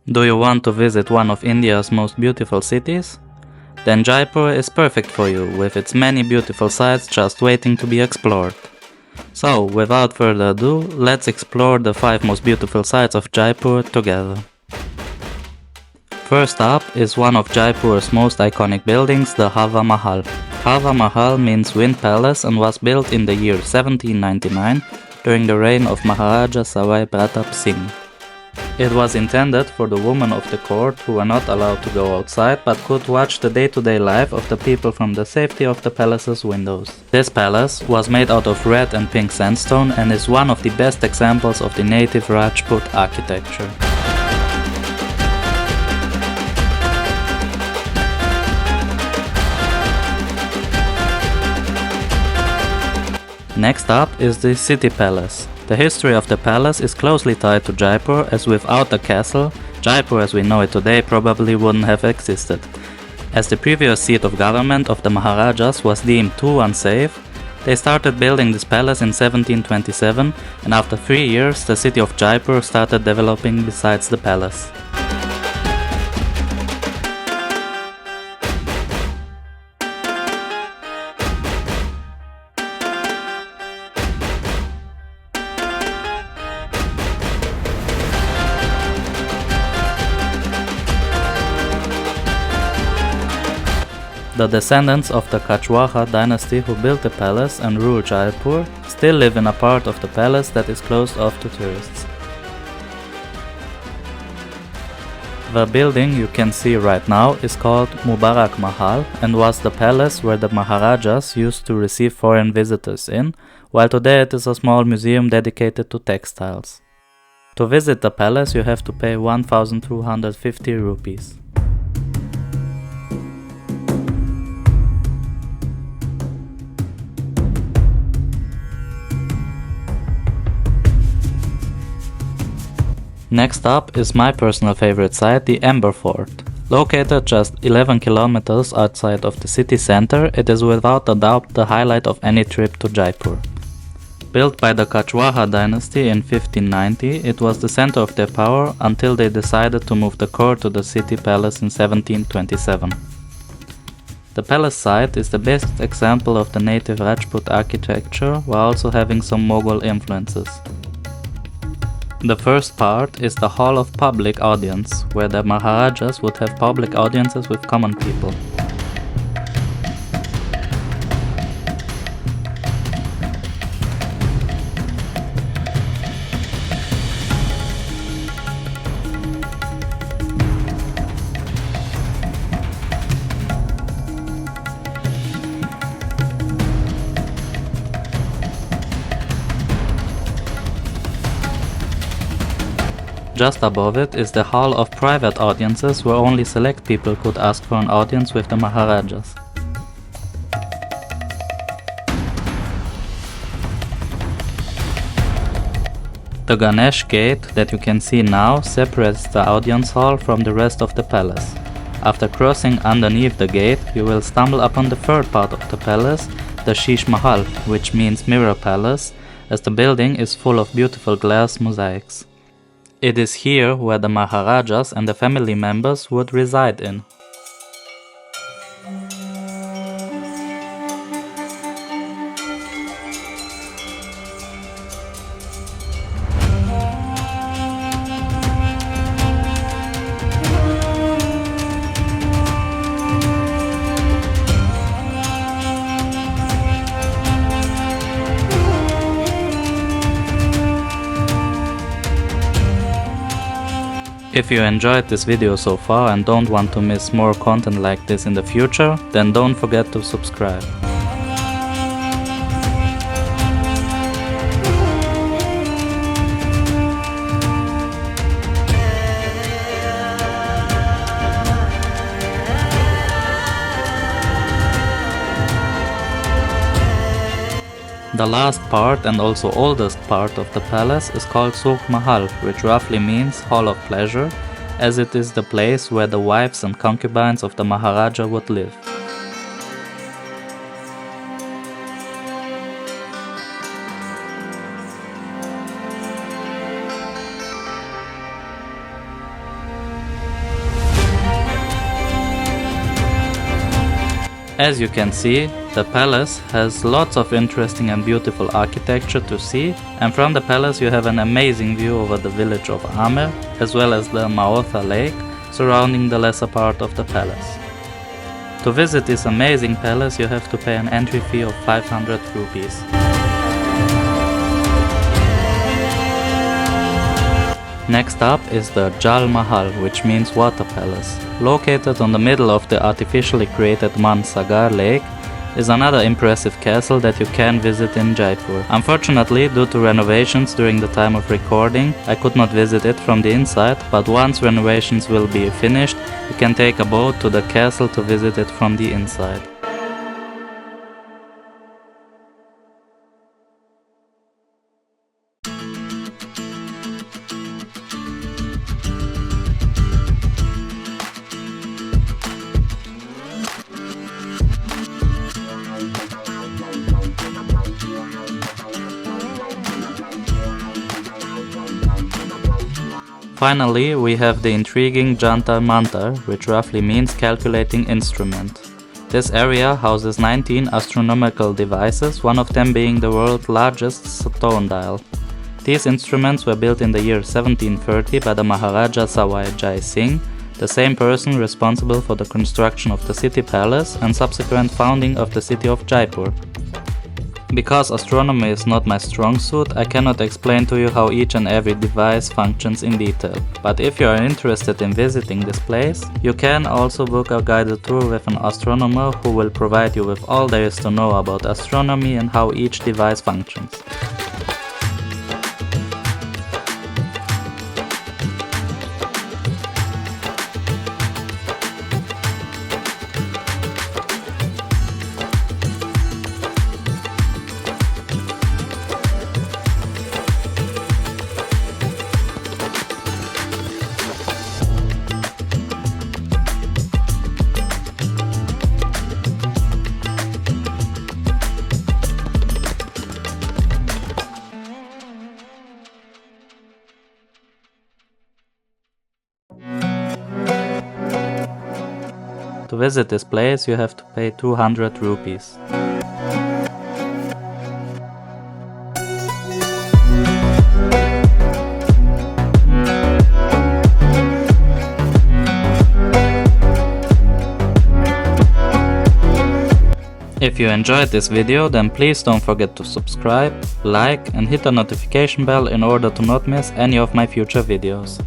Do you want to visit one of India's most beautiful cities? Then Jaipur is perfect for you, with its many beautiful sights just waiting to be explored. So, without further ado, let's explore the 5 most beautiful sights of Jaipur together. First up is one of Jaipur's most iconic buildings, the Hawa Mahal. Hawa Mahal means Wind Palace and was built in the year 1799 during the reign of Maharaja Sawai Pratap Singh. It was intended for the women of the court who were not allowed to go outside but could watch the day-to-day life of the people from the safety of the palace's windows. This palace was made out of red and pink sandstone and is one of the best examples of the native Rajput architecture. Next up is the City Palace. The history of the palace is closely tied to Jaipur, as without the castle, Jaipur as we know it today probably wouldn't have existed. As the previous seat of government of the Maharajas was deemed too unsafe, they started building this palace in 1727, and after 3 years the city of Jaipur started developing besides the palace. The descendants of the Kachwaha dynasty who built the palace and ruled Jaipur still live in a part of the palace that is closed off to tourists. The building you can see right now is called Mubarak Mahal and was the palace where the Maharajas used to receive foreign visitors in, while today it is a small museum dedicated to textiles. To visit the palace you have to pay 1,250 rupees. Next up is my personal favorite site, the Amber Fort. Located just 11 kilometers outside of the city center, it is without a doubt the highlight of any trip to Jaipur. Built by the Kachwaha dynasty in 1590, it was the center of their power until they decided to move the court to the city palace in 1727. The palace site is the best example of the native Rajput architecture while also having some Mughal influences. The first part is the Hall of Public Audience, where the Maharajas would have public audiences with common people. Just above it is the Hall of Private Audiences, where only select people could ask for an audience with the Maharajas. The Ganesh gate that you can see now separates the audience hall from the rest of the palace. After crossing underneath the gate, you will stumble upon the third part of the palace, the Sheesh Mahal, which means Mirror Palace, as the building is full of beautiful glass mosaics. It is here where the Maharajas and the family members would reside in. If you enjoyed this video so far and don't want to miss more content like this in the future, then don't forget to subscribe. The last part and also oldest part of the palace is called Sukh Mahal, which roughly means Hall of Pleasure, as it is the place where the wives and concubines of the Maharaja would live. As you can see, the palace has lots of interesting and beautiful architecture to see, and from the palace you have an amazing view over the village of Amer, as well as the Maotha lake surrounding the lesser part of the palace. To visit this amazing palace you have to pay an entry fee of 500 rupees. Next up is the Jal Mahal, which means water palace. Located on the middle of the artificially created Mansagar lake is another impressive castle that you can visit in Jaipur. Unfortunately, due to renovations during the time of recording, I could not visit it from the inside, but once renovations will be finished, you can take a boat to the castle to visit it from the inside. Finally, we have the intriguing Jantar Mantar, which roughly means calculating instrument. This area houses 19 astronomical devices, one of them being the world's largest stone dial. These instruments were built in the year 1730 by the Maharaja Sawai Jai Singh, the same person responsible for the construction of the city palace and subsequent founding of the city of Jaipur. Because astronomy is not my strong suit, I cannot explain to you how each and every device functions in detail. But if you are interested in visiting this place, you can also book a guided tour with an astronomer who will provide you with all there is to know about astronomy and how each device functions. To visit this place you have to pay 200 rupees. If you enjoyed this video, then please don't forget to subscribe, like and hit the notification bell in order to not miss any of my future videos.